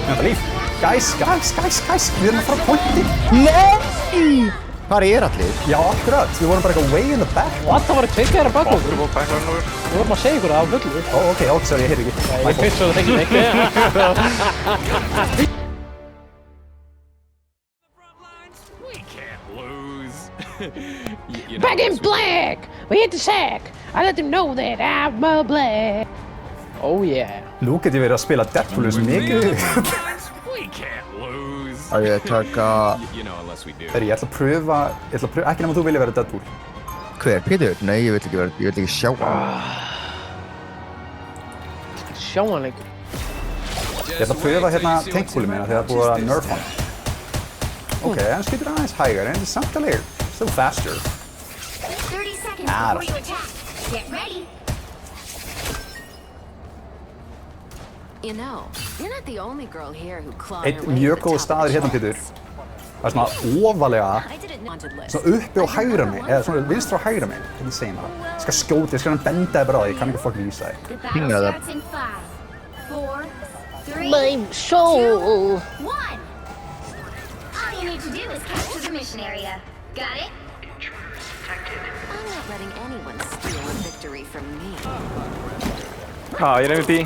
Þetta líf. Guys, við erum að fara á pointi. Nei! Hvar allir? Já, akkurat. Við vorum bara eitthvað way in the back. What? Það var að tveika þér að baka okkur. Við vorum að segja ykkur að það fullu. Ok, sorry, ég heyrði ekki. Ég pissaði það ekki. Back in black! We hit the sack! I let them know that I'm a black! Oh yeah. Nú get ég verið að spila Deadpool eins mikið. Á ég að taka... Ég ætla að pröfa, ekki nema þú vilja vera Deadpool. Hver? Pétur? Nei, ég vil ekki sjá hann. Sjá hann lengur. Ég ætla að pröfa hérna tankbúlið mína þegar það búið að nerf hann. Ok, hann skýtur aðeins hægar en samt alveg. Still faster. 30 seconds before you attack. Get ready. You know, you're not the only girl here who clawed Eitt mjög góð staður hérna, Pétur. Það er svona ofalega, svona uppi og hægra megin, eða svona vinstra og hægra megin, hvernig segir maður það? Ég skal skjóta, ég skal benda þig bara á það, ég kann ekki fucking vísa þig. The battle starts in 5, 4, 3, My soul! 2, 1. All you need to do is capture the mission area. Got it? I'm not letting anyone steal a victory from me. Ég er MVP.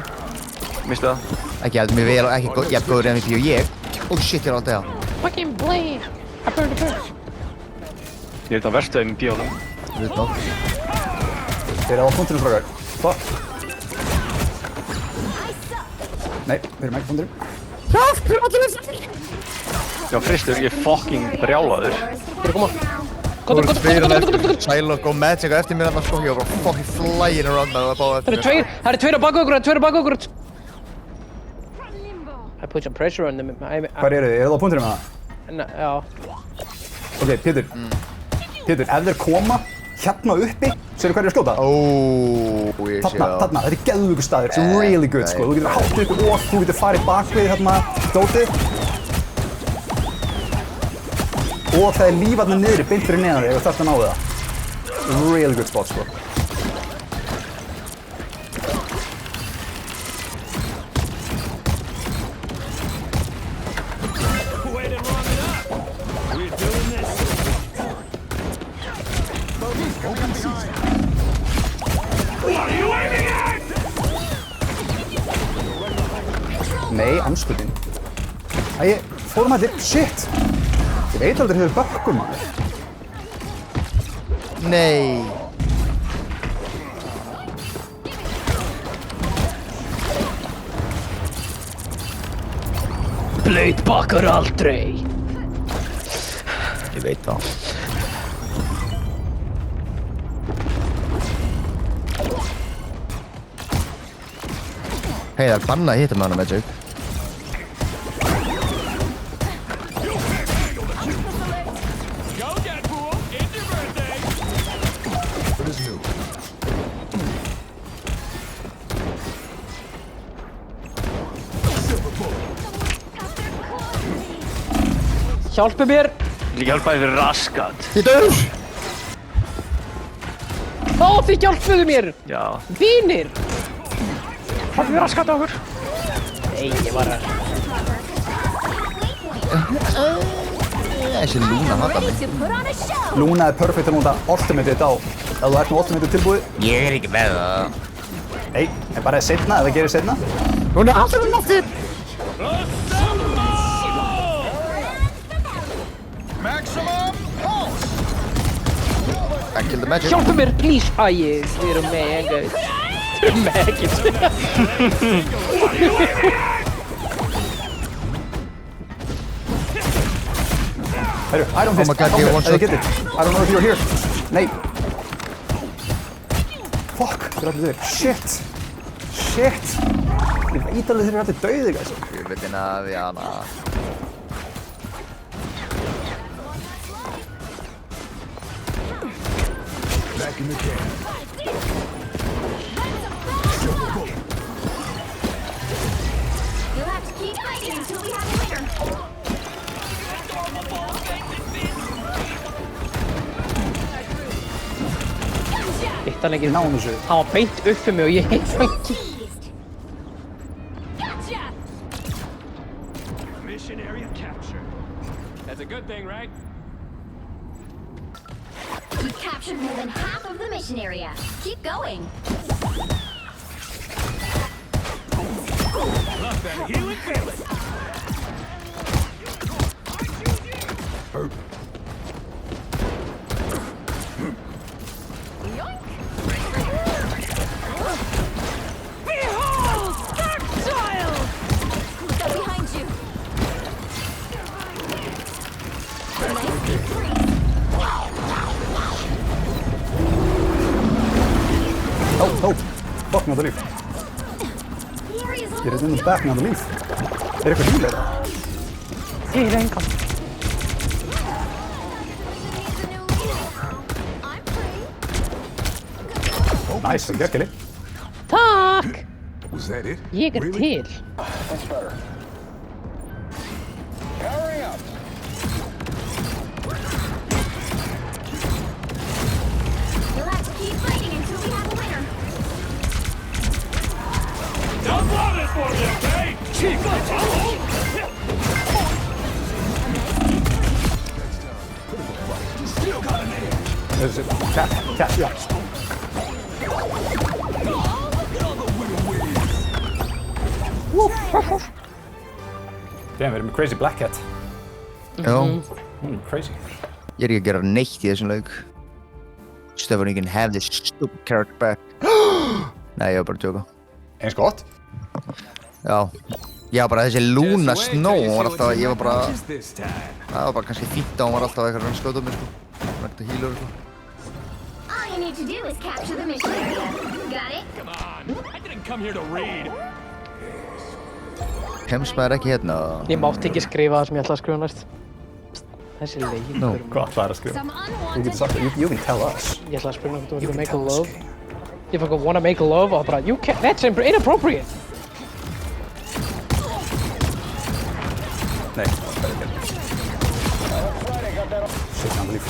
Mistu það. Ekki held mér vel og ekki jafn góður MVP og ég. Oh shit, ég er alltaf á. Fucking blade! I burned the burn. Ég er þetta verstu MVP á það. Þú veit það. Þeir eru á punktunum frá þér. Fuck. Nei, við erum ekki punktunum. Hjálp, allir við! Já, Kristur, ég er fucking brjálaður. Þeir koma. Þú ert fyrir Psylocke og Magic á eftir mér þarna sko. Ég var bara fucking flying around með það báða eftir mér. Það eru tveir á baka okkur. I put some pressure on them. Hvar eru þið? Eru það á punktunum með það? Já. Ok, Pétur. Pétur, ef þeir koma hérna uppi, sérðu hvað er að skjóta? Ég sé það. Þarna, þetta er geðveikur staður, it's really good sko. Þú getur hátt upp og þú getur farið bakvið hérna dótið. Og það er lífarnir niðri, beint fyrir neðan þig ef þú þarft að ná það. Really good spot sko. Nei, anskutin. Æ, fórum allir, shit! Ég veit aldrei hefur bökkur maður. Nei. Blade bakkar aldrei. Ég veit það. Hei, það er bannað að hitta með hana, Magic. Hjálpi mér! Ég hjálpa þér fyrir raskat. Þið döður! Ó, þið hjálpuðu mér! Já. Vínir! Hjálpa mér raskat á okkur. Nei, ég var að... Þessi Luna hattar mig. To put on a show. Luna er perfect að nota ultimate á. Ef þú ert með ultimate tilbúið. Ég er ekki með það. Nei, en bara setna, ef það gerir setna. Hún er alltaf með aftur! I killed the Magic. Hjálpi mér, please! Æ, við erum með engað. Við erum með ekkert. Herru, Iron Fist, my God, ég one shot. I don't know if you're here. Nei. Fuck, þeir eru allir döðir. Shit. Ég veit alveg þeir eru allir döðir, guys. Ég veit hérna við hana. You'll have to keep fighting until we have a winner. Eitt hann ekki. Náum þessu. Hann var beint uppi mig og ég heitt hann ekki. Gotcha. Mission area captured. That's a good thing, right? You've captured more than half of the mission area. Keep going. Love that healing feeling. Behold! Dark child! Look out behind you. Nice deep freeze. Oh, fuck me on the leaf. The area's Get it almost in the back me on the leaf. Eitthvað healer? Hey, engan. needs a new leader. I'm free. Nice, það gekk ekki. Takk! Was that it? Ég til. That's better. Powering up. You'll have to keep fighting until we have a winner. Don't blow this for me, okay? Chief, still got an air. Þessi, cat, já. Damn, við erum með crazy black cat. Já. Crazy. Ég er ekki að gera neitt í þessum leik. Stefan, you can have this stupid character back. Nei, ég var bara að tjóka. Eins gott. Já. Já, bara þessi Luna Snow, hún var alltaf, ég var bara... This time. Það var bara kannski fínt að hún var alltaf eitthvað að skjóta mig, sko. Hún var ekkert að heala sko. All you need to do is capture the mission area. Got it? Come on. I didn't come here to read. Kemst maður ekki hérna? Ég mátti ekki skrifa það sem ég ætlaði að skrifa næst. Þessi leiður. No. Hvað ætlaðir að skrifa? Some You can unwanted suck it. You can tell us. Ég ætlaði að spyrja hvort þú You vildi can make a tell us. love. If I could wanna make love, og bara, you can't, that's inappropriate. Nei, það er ekki. Shit, hann líf.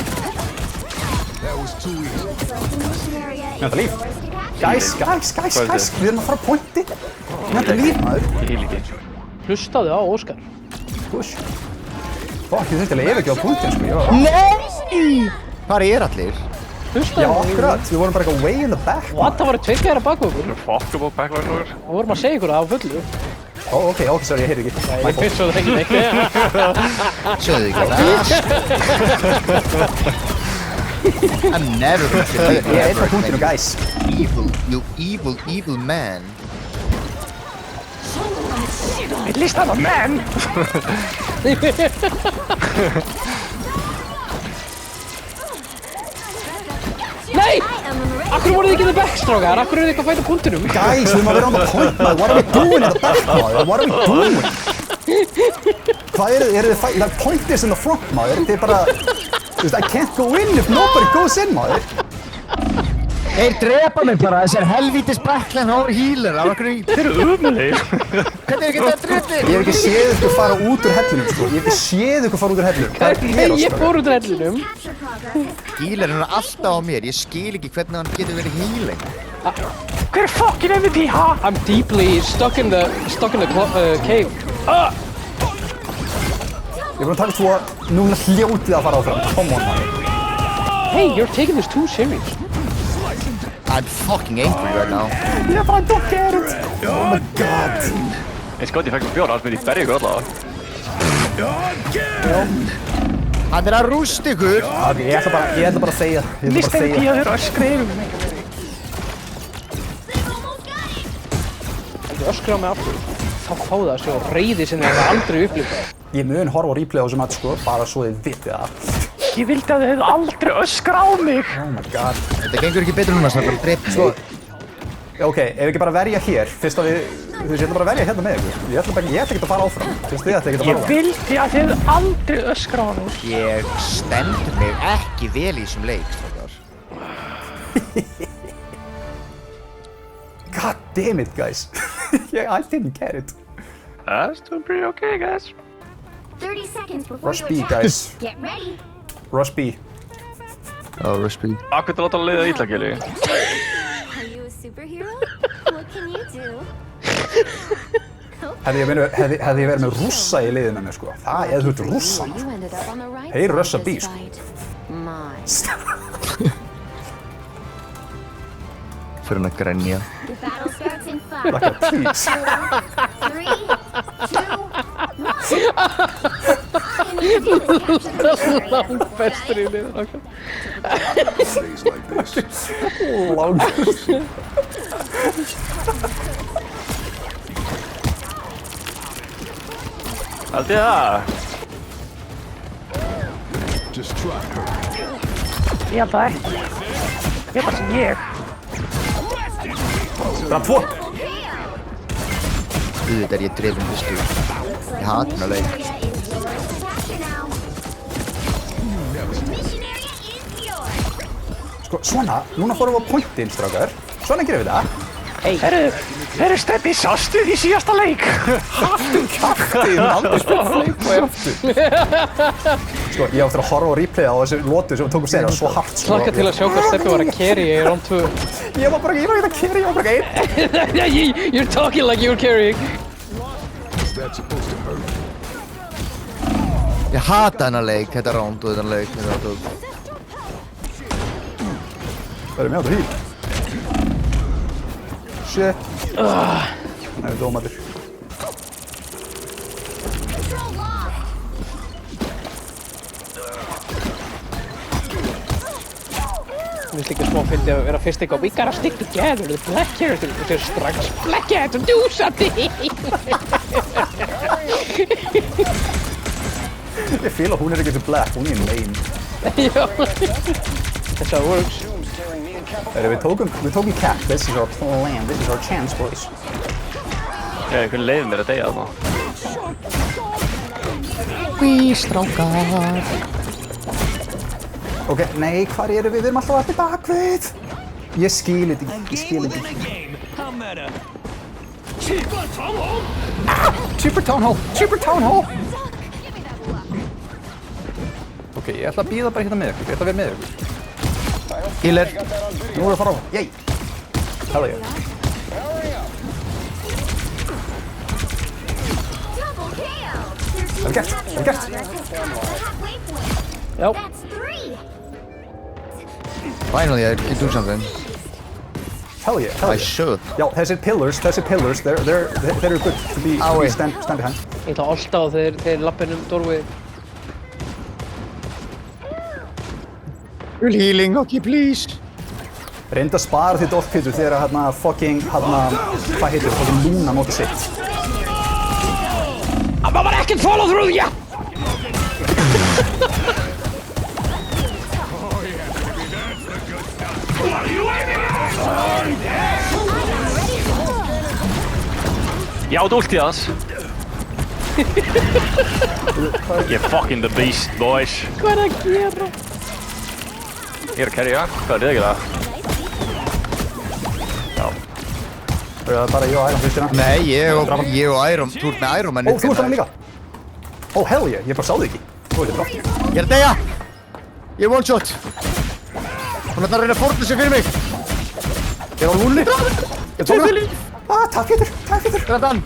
That was too easy. looks like the mission area is Þetta líf. yours to capture. Guys. Við erum að fara að pointi. Þetta líf, maður. Ég heil ekki. Hlustaðu á Óskar. Push. Fuck, ég þurfti alveg yfirgefa punktin, sko. Ég var... Nei! Hvar er allir? Hlustaðu Já, á akkurat. Við vorum bara eitthvað way in the back. What, það voru tveir gæra bak okkur. Fuckable backliner. Við vorum að segja ykkur það á fullu. Ó, ok, sorry, ég heyrði ekki. My Ég fault. finnst svo það ekki neitt. Sjöðu ekki það? I'm never gonna feel like Ég er einn á punktinu, guys. You evil man. At least I'm a man. Nei! Akkur voruð þið ekki in the back, strákar? Akkur eru þið ekki að fæta punktinum? Guys, við erum að vera on the point, maður. What are we doing in the back, maður? What are we doing? Hvað eru þið fight? The point is in the front, maður. Þið er bara... I can't go in if nobody goes in, maður. Þeir drepa mig bara, þessar helvítis backline hóru healer. Af hverju... Þeir eru umulegir. Hvernig er ekki það drifnir? Ég hef ekki séð ykkur fara út úr hellinum, sko. Ég hef ekki séð ykkur fara út úr hellinum. Hvað er Nei, hér, ég sko? fór út úr hellinum. Capture progress. Healerinn er alltaf á mér. Ég skil ekki hvernig hann getur verið healing. Hver er fucking MVP, ha? I'm deeply stuck in the cave. Ég er búin að taka tvo, núna hljótið að fara áfram. Come on, maður. Hey, you're taking this too serious. I'm fucking angry right now. Ég bara don't get it. Oh my god. Eins gott ég fekk mér bjór, alls myndi ég berja ykkur allavega. Hann er að rústa ykkur. Ok, ég ætla bara að segja. List MVP að þeirra öskra yfir mig. Þú öskra á mig aftur. Þá fá það að sjá reiði sem þið hefur aldrei upplifað. Ég mun horfa á replay á þessum að sko, bara svo þið vitið það. Ég vildi að þið hefðu aldrei öskra á mig. Oh my god. Þetta gengur ekki betur núna, snart. Drepa Sko, ok, ef við ekki bara verja hér, fyrst að við, þú veist, ég ætla bara að verja hérna með ykkur. Ég ætla ekki að fara áfram. Fyrst þið ætla ekki að fara Ég áfram. vildi að þið hefðu aldrei öskra á mig. Ég stendur mig ekki vel í þessum leik, strákar. God damn it, guys. I didn't get it. That's doing pretty okay, guys. 30 seconds before Rush you B, attack. guys. Get ready. Rush B. Oh, Rushby. Akkur til að láta að leiða illa, Gili. Are you a superhero? What can you do? Hefði ég verið með rússa í liðinu með sko. Það eða þú ert rússan. You ended up on the right Hey, side Russia of this beast. fight. Mine. Fyrir hann að grenja. The battle starts in 5, Like a please. 4, 3, 2, 1. All you need to do is capture the mission area. Bestur í liðinu okkar. Days like this. Langur. Held ég það? Just try her. Ég held það ekki. Ég er bara sem ég. Það er 2. Auðvitað er ég drefin fyrstur. Ég hata hann að leik. Area is yours to capture now. Mission area is yours. Sko, svona, núna fórum við á pointinn, strákar. Svona gerum við það. Herru Steppi, sástu því síðasta leik? Kaftin, aldrei spila leik og eftir. Sko, ég áttur að horfa og replayða á þessu lotu sem við tókum senna, svo hart sko. Slaka til að sjá hvað Steppi var að carry í round 2. Ég var ekki að carry, ég var bara ekki 1. You're talking like you're carrying. Is that supposed to hurt? Ég hata hann að leik, þetta ránd og þetta leik. Það er mjög átt að hýl. Shit. Það er dómaður. Control lost. Mér finnst líka smá fyndið að vera fyrst eitthvað. We gotta stick together, the black character. Þetta er strax black character, do something. Ég fíl að hún er ekki til black, hún er main. Já. That's how it works. Við tókum cap, this is our plan, this is our chance, boys. Já, einhvern leiði mér að deyja þarna. Ok, nei, hvar erum við? Við erum alltaf allir bakvið. Ég skil þetta ekki, ég skil þetta ekki. Cheaper town hall! Ok, ég ætla að bíða bara hérna með ykkur, ég ætla að vera með ykkur. Killer. Nú erum við að fara á, yey! Hell yeah. Double kill. Vel gert, vel gert. Halfway point. Já. That's 3. Finally, I can do something. Hell yeah, hell I yeah. should. Já, þessir pillars, they're good to be stand behind. Ég ætla alltaf að þeir lappinum dórfið. Full healing, okay, please. Reynda að spara þitt off, Pétur, þegar hérna fucking, hvað heitir, fucking Luna notið sitt. Það var ekkert follow through, já! Ég átt últið hans. Ég fucking the beast, boys. Hvað er að gera? Ég er að carrya. Hvað er þið ekki það? Það er bara ég og Iron fyrstina. Nei, ég og Iron, þú ert með Iron Man. Ó, þú ert hann líka. Ó, hell yeah, ég bara sá þig ekki. Þú veit þetta bra. Ég er að deyja. Ég er one shot. Hún ætlar að reyna að fórna sig fyrir mig. Ég er á lúnni. Ég tók það. Takk Pétur, takk Pétur. Er þetta hann?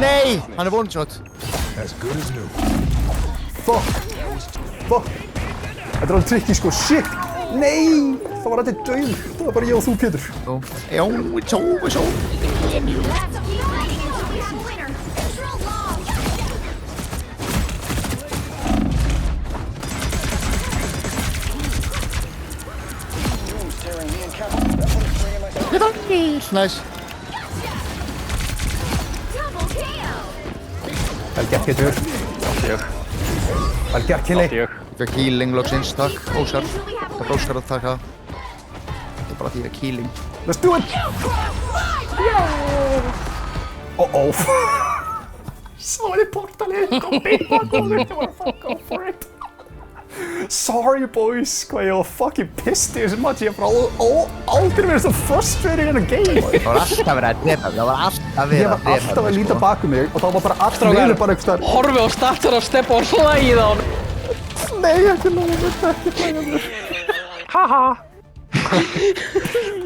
Nei, hann er one shot. As good as new. Fuck. Þetta er alveg tricky sko, shit. Nei, það var allir döið. Það var bara ég og þú Pétur. Já, it's over. That's keep fighting until we have a winner. Control lost. Nice. Double kill. Vel gert Pétur. Átti ég. Vel gert Killi. Átti ég. Fikk healing loksins, takk. Óskar. Takk Óskar að taka. Þetta er bara því að healing. Let's do it. Oh. Sorry portalið. Kom bíl. Go for it. Sorry boys, hvað ég var fucking pissed í þessum match. Ég bara aldrei verið svo frustrating in a game. Það var alltaf verið að drepa. Það var alltaf verið Ég að var drepa. alltaf að líta baku mig og þá var bara allt verið bara einhvers staðar. Horfi á startar af Steppa og hlægið á hann. Nei, ekki hlægja mér. Haha.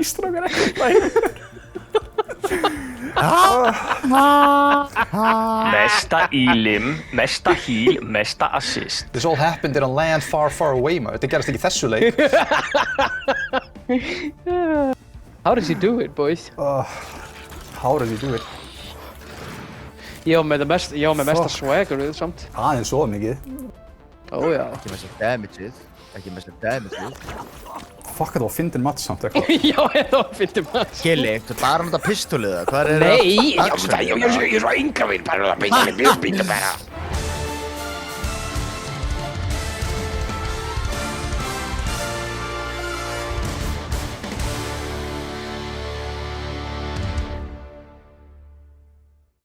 Ístrákar ekki hlægja mér. Mesta ílim, mesta heal, mesta assist. This all happened in a land far, far away, maður. Þetta gerast ekki í þessu leik. How does he do it, boys? How does he do it? Ég var með mesta swaggerið samt. Aðeins svo mikið. Ó já. Ekki mesta damageið. Ekki mesta damageið. Fuck, þetta var fyndin match samt eitthvað. Já, þetta var fyndið maður. Gilli, þú bara um þetta pistolið það. Hvað er Nei, það? ég er svo yngra minn, bara að beina mig, býta bara.